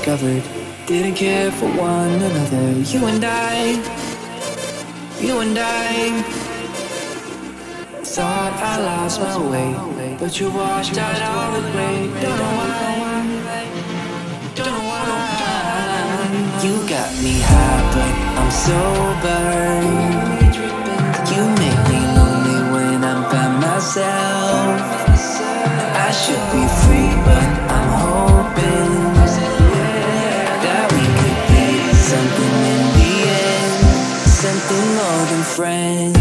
discovered, didn't care for one another. You and I thought I lost my way, but you washed out all the gray. Don't know why. You got me high, but I'm sober. You make me lonely when I'm by myself. I should be free, but I'm hoping that we could be something in the end, something more than friends.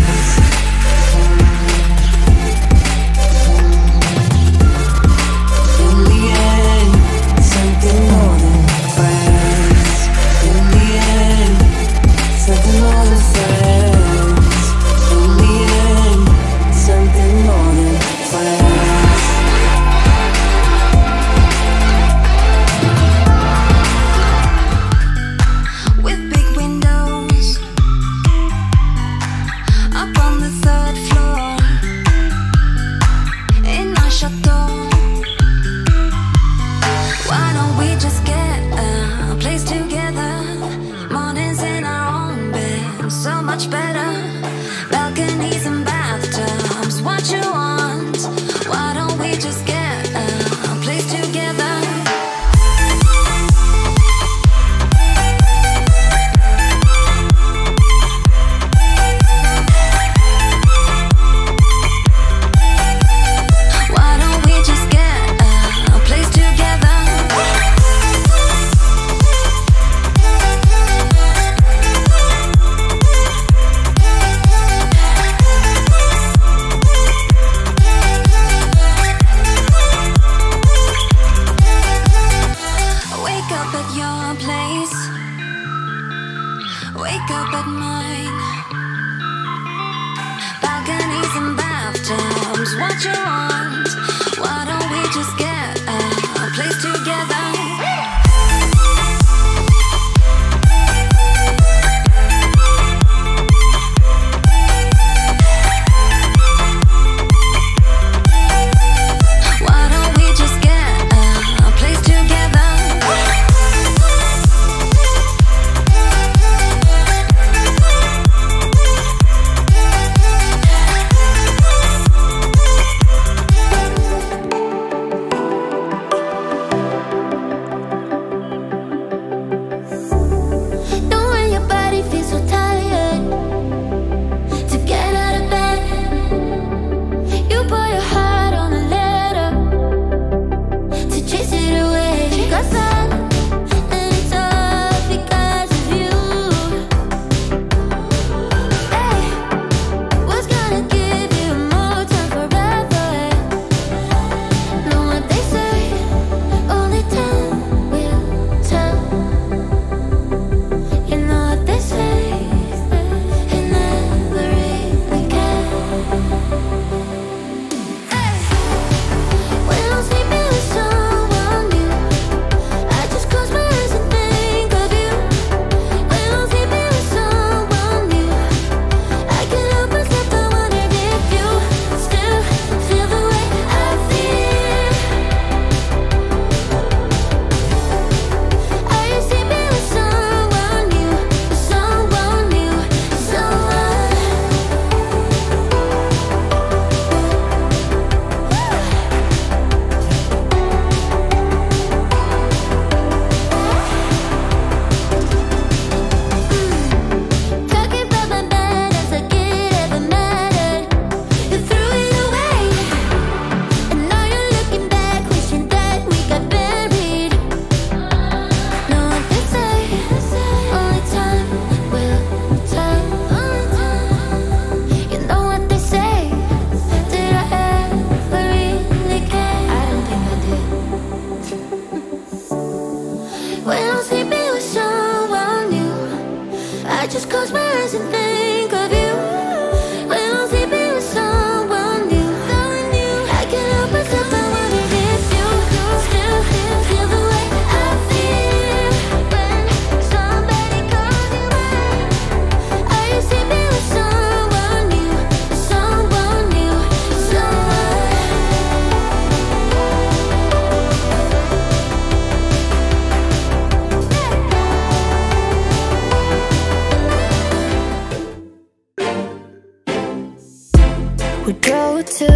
We drove to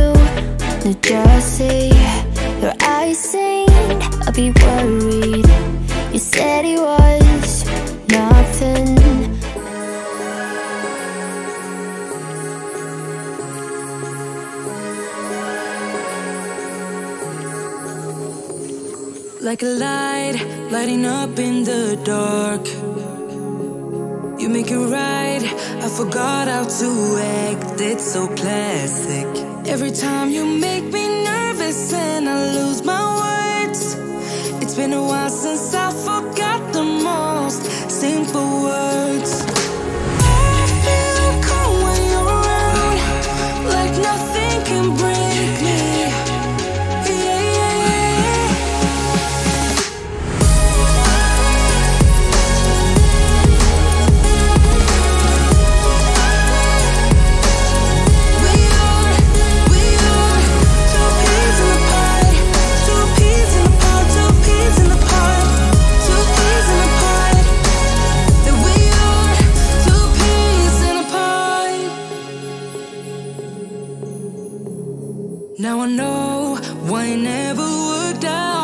New Jersey. Your eyes saying I'll be worried. You said it was nothing. Like a light, lighting up in the dark. You make it right, I forgot how to act. It's so classic. Every time you make me nervous and I lose my words. It's been a while since I forgot the most simple words. I feel calm when you're around, like nothing can break me. Now I know why it never worked out.